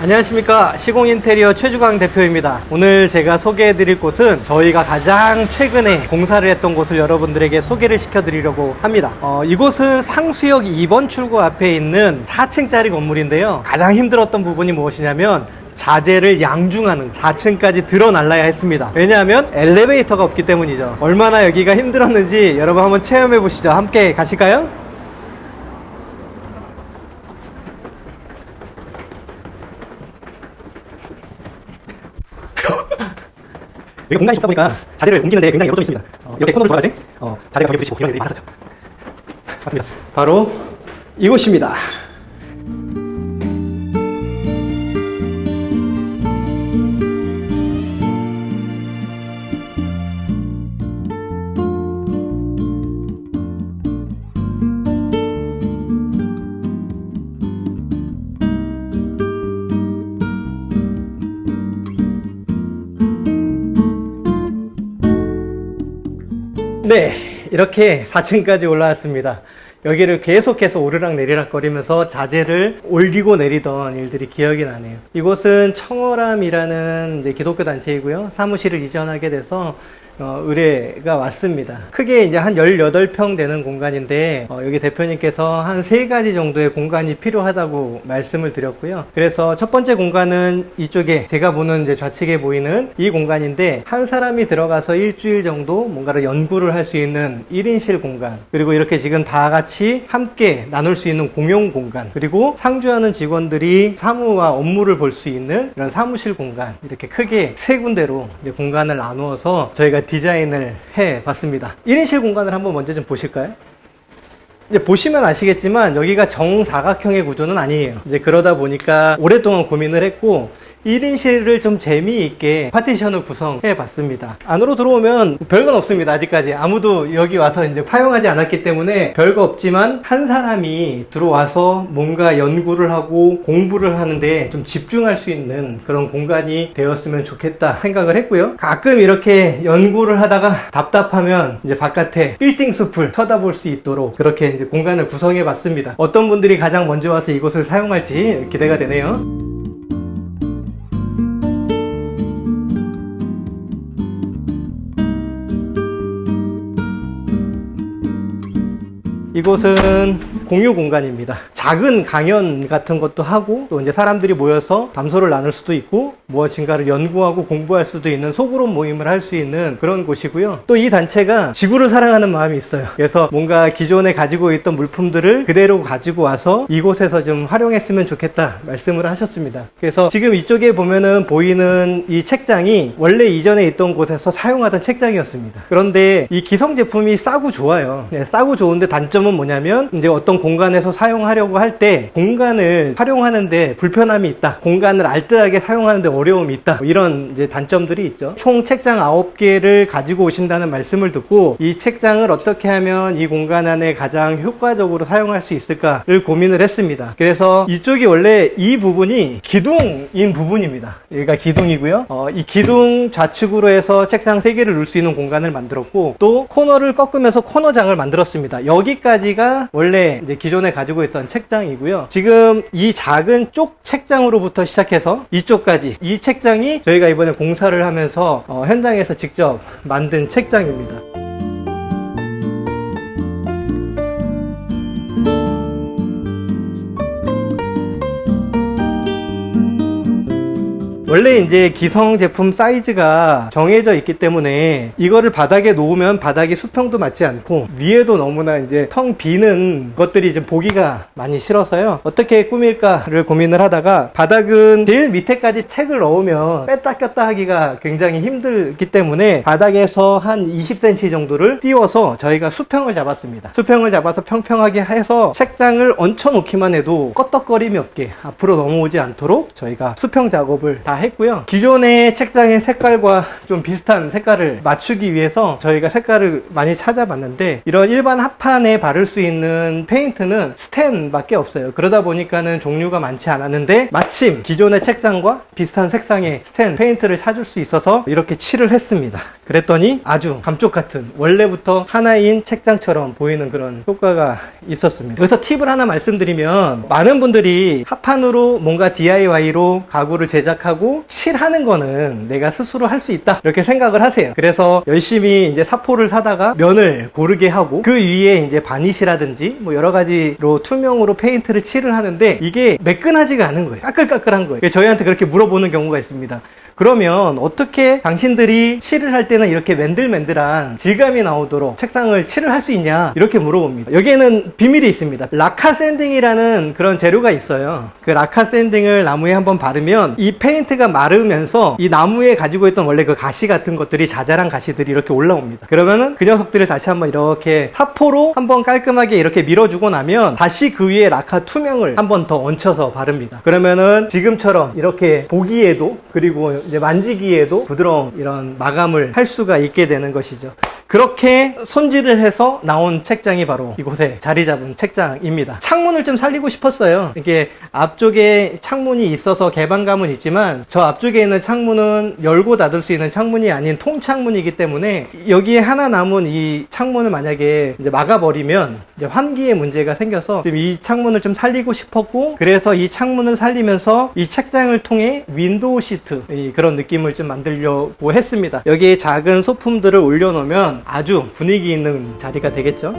안녕하십니까, 시공인테리어 최주광 대표입니다. 오늘 제가 소개해드릴 곳은 저희가 가장 최근에 공사를 했던 곳을 여러분들에게 소개를 시켜드리려고 합니다. 이곳은 상수역 2번 출구 앞에 있는 4층짜리 건물인데요, 가장 힘들었던 부분이 무엇이냐면 자재를 양중하는, 4층까지 들어 날라야 했습니다. 왜냐하면 엘리베이터가 없기 때문이죠. 얼마나 여기가 힘들었는지 여러분 한번 체험해 보시죠. 함께 가실까요? 여기 공간이 좁다 보니까 자재를 옮기는데 굉장히 어려움이 있습니다. 이렇게 코너를 돌아갈 때 자재가 벽에 부딪히고 이런 일들이 많았었죠. 맞습니다. 바로 이곳입니다. 네, 이렇게 4층까지 올라왔습니다. 여기를 계속해서 오르락 내리락 거리면서 자재를 올리고 내리던 일들이 기억이 나네요. 이곳은 청어람이라는 이제 기독교 단체이고요, 사무실을 이전하게 돼서 의뢰가 왔습니다. 크게 이제 한 18평 되는 공간인데 여기 대표님께서 한 3가지 정도의 공간이 필요하다고 말씀을 드렸고요. 그래서 첫 번째 공간은 이쪽에 제가 보는 이제 좌측에 보이는 이 공간인데, 한 사람이 들어가서 일주일 정도 뭔가를 연구를 할 수 있는 1인실 공간, 그리고 이렇게 지금 다 같이 함께 나눌 수 있는 공용 공간, 그리고 상주하는 직원들이 사무와 업무를 볼 수 있는 이런 사무실 공간, 이렇게 크게 3군데로 이제 공간을 나누어서 저희가 디자인을 해 봤습니다. 1인실 공간을 한번 먼저 좀 보실까요? 이제 보시면 아시겠지만 여기가 정사각형의 구조는 아니에요. 이제 그러다 보니까 오랫동안 고민을 했고 1인실을 좀 재미있게 파티션을 구성해 봤습니다. 안으로 들어오면 별건 없습니다. 아직까지 아무도 여기 와서 이제 사용하지 않았기 때문에 별거 없지만, 한 사람이 들어와서 뭔가 연구를 하고 공부를 하는데 좀 집중할 수 있는 그런 공간이 되었으면 좋겠다 생각을 했고요. 가끔 이렇게 연구를 하다가 답답하면 이제 바깥에 빌딩 숲을 쳐다볼 수 있도록 그렇게 이제 공간을 구성해 봤습니다. 어떤 분들이 가장 먼저 와서 이곳을 사용할지 기대가 되네요. 이곳은 공유 공간입니다. 작은 강연 같은 것도 하고, 또 이제 사람들이 모여서 담소를 나눌 수도 있고 무엇인가를 연구하고 공부할 수도 있는 소그룹 모임을 할 수 있는 그런 곳이고요. 또 이 단체가 지구를 사랑하는 마음이 있어요. 그래서 뭔가 기존에 가지고 있던 물품들을 그대로 가지고 와서 이곳에서 좀 활용했으면 좋겠다 말씀을 하셨습니다. 그래서 지금 이쪽에 보면은 보이는 이 책장이 원래 이전에 있던 곳에서 사용하던 책장이었습니다. 그런데 이 기성 제품이 싸고 좋아요. 네, 싸고 좋은데 단점은 뭐냐면, 이제 어떤 공간에서 사용하려고 할 때 공간을 활용하는데 불편함이 있다, 공간을 알뜰하게 사용하는데 어려움이 있다, 이런 이제 단점들이 있죠. 총 책장 9개를 가지고 오신다는 말씀을 듣고 이 책장을 어떻게 하면 이 공간 안에 가장 효과적으로 사용할 수 있을까를 고민을 했습니다. 그래서 이쪽이 원래 이 부분이 기둥인 부분입니다. 여기가 기둥이고요. 이 기둥 좌측으로 해서 책장 3개를 놓을 수 있는 공간을 만들었고, 또 코너를 꺾으면서 코너장을 만들었습니다. 여기까지가 원래 이제 기존에 가지고 있던 책장이고요. 지금 이 작은 쪽 책장으로부터 시작해서 이쪽까지, 이 책장이 저희가 이번에 공사를 하면서 현장에서 직접 만든 책장입니다. 원래 이제 기성 제품 사이즈가 정해져 있기 때문에 이거를 바닥에 놓으면 바닥이 수평도 맞지 않고, 위에도 너무나 이제 텅 비는 것들이 좀 보기가 많이 싫어서요, 어떻게 꾸밀까를 고민을 하다가, 바닥은 제일 밑에까지 책을 넣으면 뺐다 꼈다 하기가 굉장히 힘들기 때문에 바닥에서 한 20cm 정도를 띄워서 저희가 수평을 잡았습니다. 수평을 잡아서 평평하게 해서 책장을 얹혀 놓기만 해도 껐덕거림이 없게 앞으로 넘어오지 않도록 저희가 수평 작업을 다 했고요. 기존의 책장의 색깔과 좀 비슷한 색깔을 맞추기 위해서 저희가 색깔을 많이 찾아봤는데, 이런 일반 합판에 바를 수 있는 페인트는 스텐밖에 없어요. 그러다 보니까는 종류가 많지 않았는데, 마침 기존의 책장과 비슷한 색상의 스텐 페인트를 찾을 수 있어서 이렇게 칠을 했습니다. 그랬더니 아주 감쪽 같은 원래부터 하나인 책장처럼 보이는 그런 효과가 있었습니다. 여기서 팁을 하나 말씀드리면, 많은 분들이 합판으로 뭔가 DIY로 가구를 제작하고 칠하는 거는 내가 스스로 할 수 있다 이렇게 생각을 하세요. 그래서 열심히 이제 사포를 사다가 면을 고르게 하고 그 위에 이제 바니시라든지 뭐 여러 가지로 투명으로 페인트를 칠을 하는데 이게 매끈하지가 않은 거예요. 까끌까끌한 거예요. 저희한테 그렇게 물어보는 경우가 있습니다. 그러면 어떻게 당신들이 칠을 할 때는 이렇게 맨들맨들한 질감이 나오도록 책상을 칠을 할 수 있냐 이렇게 물어봅니다. 여기에는 비밀이 있습니다. 라카 샌딩이라는 그런 재료가 있어요. 그 라카 샌딩을 나무에 한번 바르면 이 페인트가 마르면서 이 나무에 가지고 있던 원래 그 가시 같은 것들이, 자잘한 가시들이 이렇게 올라옵니다. 그러면은 그 녀석들을 다시 한번 이렇게 사포로 한번 깔끔하게 이렇게 밀어주고 나면 다시 그 위에 라카 투명을 한번 더 얹혀서 바릅니다. 그러면은 지금처럼 이렇게 보기에도, 그리고 이제 만지기에도 부드러운 이런 마감을 할 수가 있게 되는 것이죠. 그렇게 손질을 해서 나온 책장이 바로 이곳에 자리 잡은 책장입니다. 창문을 좀 살리고 싶었어요. 이게 앞쪽에 창문이 있어서 개방감은 있지만 저 앞쪽에 있는 창문은 열고 닫을 수 있는 창문이 아닌 통창문이기 때문에 여기에 하나 남은 이 창문을 만약에 이제 막아버리면 이제 환기에 문제가 생겨서 지금 이 창문을 좀 살리고 싶었고, 그래서 이 창문을 살리면서 이 책장을 통해 윈도우 시트 그런 느낌을 좀 만들려고 했습니다. 여기에 작은 소품들을 올려놓으면 아주 분위기 있는 자리가 되겠죠.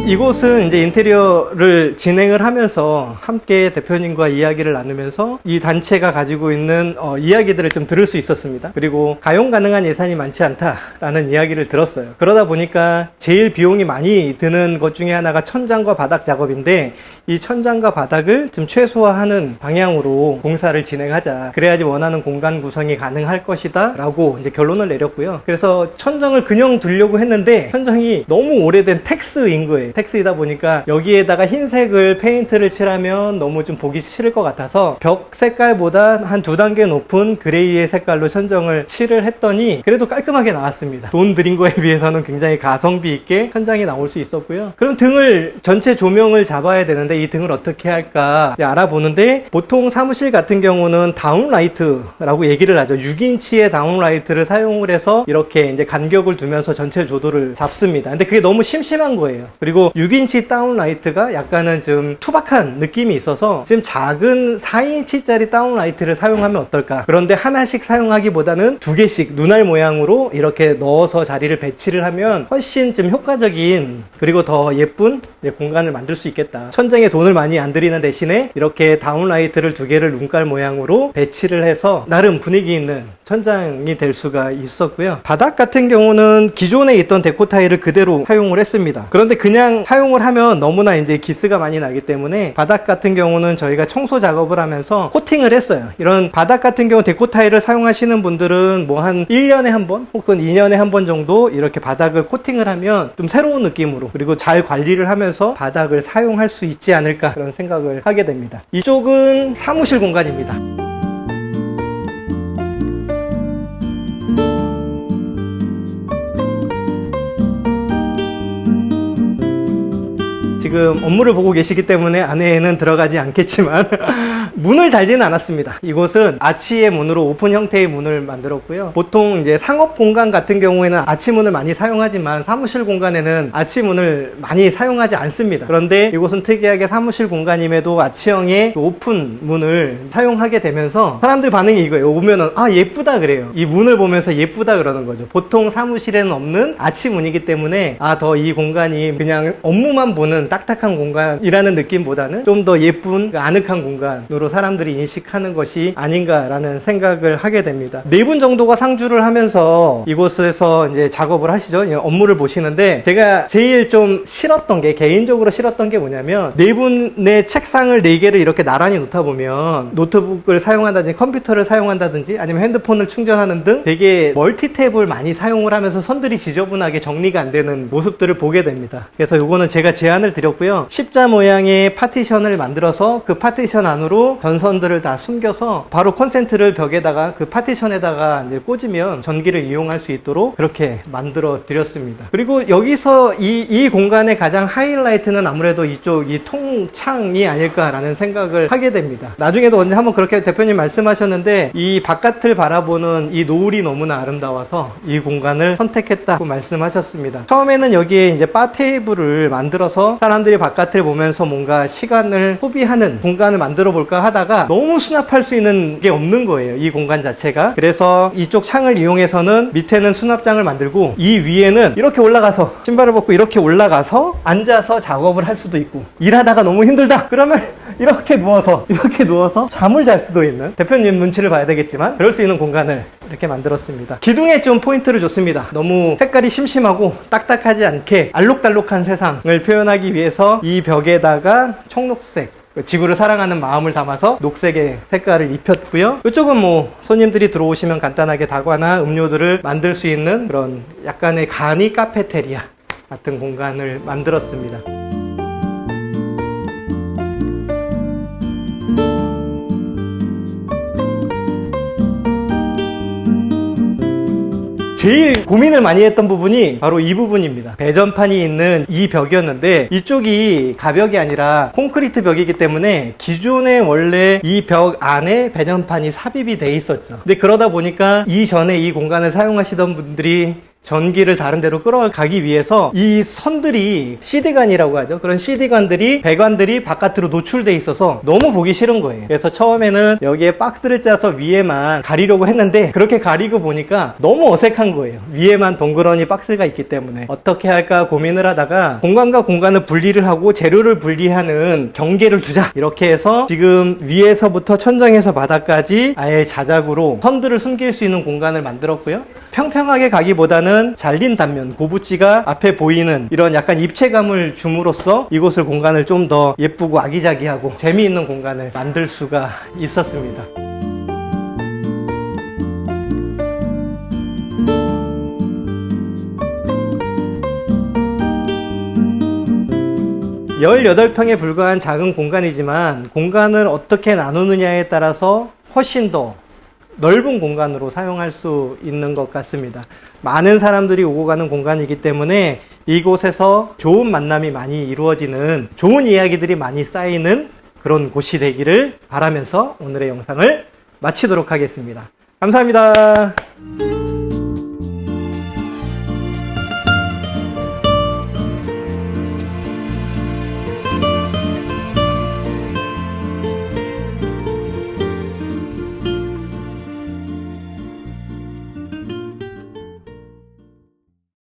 이곳은 이제 인테리어를 진행을 하면서 함께 대표님과 이야기를 나누면서 이 단체가 가지고 있는 이야기들을 좀 들을 수 있었습니다. 그리고 가용 가능한 예산이 많지 않다라는 이야기를 들었어요. 그러다 보니까 제일 비용이 많이 드는 것 중에 하나가 천장과 바닥 작업인데, 이 천장과 바닥을 좀 최소화하는 방향으로 공사를 진행하자. 그래야지 원하는 공간 구성이 가능할 것이다 라고 이제 결론을 내렸고요. 그래서 천정을 그냥 두려고 했는데 천정이 너무 오래된 텍스인 거예요. 텍스이다 보니까 여기에다가 흰색을 페인트를 칠하면 너무 좀 보기 싫을 것 같아서 벽 색깔보다 한 2단계 높은 그레이의 색깔로 천정을 칠을 했더니 그래도 깔끔하게 나왔습니다. 돈 들인 거에 비해서는 굉장히 가성비 있게 천장이 나올 수 있었고요. 그럼 등을, 전체 조명을 잡아야 되는데 이 등을 어떻게 할까 알아보는데, 보통 사무실 같은 경우는 다운라이트라고 얘기를 하죠. 6인치의 다운라이트를 사용을 해서 이렇게 이제 간격을 두면서 전체 조도를 잡습니다. 근데 그게 너무 심심한 거예요. 그리고 6인치 다운라이트가 약간은 좀 투박한 느낌이 있어서 지금 작은 4인치짜리 다운라이트를 사용하면 어떨까. 그런데 하나씩 사용하기보다는 2개씩 눈알 모양으로 이렇게 넣어서 자리를 배치를 하면 훨씬 좀 효과적인, 그리고 더 예쁜 공간을 만들 수 있겠다. 천장에 돈을 많이 안 들이는 대신에 이렇게 다운라이트를 2개를 눈깔 모양으로 배치를 해서 나름 분위기 있는 천장이 될 수가 있었고요. 바닥 같은 경우는 기존에 있던 데코 타일을 그대로 사용을 했습니다. 그런데 그냥 사용을 하면 너무나 이제 기스가 많이 나기 때문에 바닥 같은 경우는 저희가 청소 작업을 하면서 코팅을 했어요. 이런 바닥 같은 경우 데코 타일을 사용하시는 분들은 뭐 한 1년에 한 번 혹은 2년에 한 번 정도 이렇게 바닥을 코팅을 하면 좀 새로운 느낌으로, 그리고 잘 관리를 하면서 바닥을 사용할 수 있지 않을까 그런 생각을 하게 됩니다. 이쪽은 사무실 공간입니다. 지금 업무를 보고 계시기 때문에 안에는 들어가지 않겠지만 문을 달지는 않았습니다. 이곳은 아치의 문으로 오픈 형태의 문을 만들었고요. 보통 이제 상업 공간 같은 경우에는 아치 문을 많이 사용하지만 사무실 공간에는 아치 문을 많이 사용하지 않습니다. 그런데 이곳은 특이하게 사무실 공간임에도 아치형의 오픈 문을 사용하게 되면서 사람들 반응이 이거예요. 오면은 아 예쁘다 그래요. 이 문을 보면서 예쁘다 그러는 거죠. 보통 사무실에는 없는 아치 문이기 때문에 더 이 공간이 그냥 업무만 보는 딱딱한 공간이라는 느낌보다는 좀 더 예쁜 아늑한 공간으로 사람들이 인식하는 것이 아닌가라는 생각을 하게 됩니다. 4분 정도가 상주를 하면서 이곳에서 이제 작업을 하시죠. 업무를 보시는데 제가 제일 좀 싫었던 게, 개인적으로 싫었던 게 뭐냐면 4분의 책상을 4개를 이렇게 나란히 놓다 보면 노트북을 사용한다든지 컴퓨터를 사용한다든지 아니면 핸드폰을 충전하는 등 되게 멀티탭을 많이 사용을 하면서 선들이 지저분하게 정리가 안 되는 모습들을 보게 됩니다. 그래서 요거는 제가 제안을 드렸고요. 십자 모양의 파티션을 만들어서 그 파티션 안으로 전선들을 다 숨겨서 바로 콘센트를 벽에다가 그 파티션에다가 이제 꽂으면 전기를 이용할 수 있도록 그렇게 만들어 드렸습니다. 그리고 여기서 이 공간의 가장 하이라이트는 아무래도 이쪽 이 통창이 아닐까라는 생각을 하게 됩니다. 나중에도 언제 한번 그렇게 대표님 말씀하셨는데 이 바깥을 바라보는 이 노을이 너무나 아름다워서 이 공간을 선택했다고 말씀하셨습니다. 처음에는 여기에 이제 바 테이블을 만들어서 사람들이 바깥을 보면서 뭔가 시간을 소비하는 공간을 만들어 볼까 하다가 너무 수납할 수 있는 게 없는 거예요, 이 공간 자체가. 그래서 이쪽 창을 이용해서는 밑에는 수납장을 만들고 이 위에는 이렇게 올라가서 신발을 벗고 이렇게 올라가서 앉아서 작업을 할 수도 있고, 일하다가 너무 힘들다 그러면 이렇게 누워서 잠을 잘 수도 있는, 대표님 눈치를 봐야 되겠지만 그럴 수 있는 공간을 이렇게 만들었습니다. 기둥에 좀 포인트를 줬습니다. 너무 색깔이 심심하고 딱딱하지 않게 알록달록한 세상을 표현하기 위해서 이 벽에다가 청록색, 지구를 사랑하는 마음을 담아서 녹색의 색깔을 입혔고요. 이쪽은 뭐 손님들이 들어오시면 간단하게 다과나 음료들을 만들 수 있는 그런 약간의 간이 카페테리아 같은 공간을 만들었습니다. 제일 고민을 많이 했던 부분이 바로 이 부분입니다. 배전판이 있는 이 벽이었는데 이쪽이 가벽이 아니라 콘크리트 벽이기 때문에 기존에 원래 이 벽 안에 배전판이 삽입이 돼 있었죠. 근데 그러다 보니까 이전에 이 공간을 사용하시던 분들이 전기를 다른 데로 끌어가기 위해서 이 선들이 CD관이라고 하죠. 그런 CD관들이, 배관들이 바깥으로 노출돼 있어서 너무 보기 싫은 거예요. 그래서 처음에는 여기에 박스를 짜서 위에만 가리려고 했는데 그렇게 가리고 보니까 너무 어색한 거예요. 위에만 동그러니 박스가 있기 때문에 어떻게 할까 고민을 하다가 공간과 공간을 분리를 하고 재료를 분리하는 경계를 두자, 이렇게 해서 지금 위에서부터 천장에서 바닥까지 아예 자작으로 선들을 숨길 수 있는 공간을 만들었고요. 평평하게 가기보다는 잘린 단면, 고부치가 앞에 보이는 이런 약간 입체감을 줌으로써 이곳을 공간을 좀 더 예쁘고 아기자기하고 재미있는 공간을 만들 수가 있었습니다. (18평에) 불과한 작은 공간이지만 공간을 어떻게 나누느냐에 따라서 훨씬 더 넓은 공간으로 사용할 수 있는 것 같습니다. 많은 사람들이 오고 가는 공간이기 때문에 이곳에서 좋은 만남이 많이 이루어지는, 좋은 이야기들이 많이 쌓이는 그런 곳이 되기를 바라면서 오늘의 영상을 마치도록 하겠습니다. 감사합니다.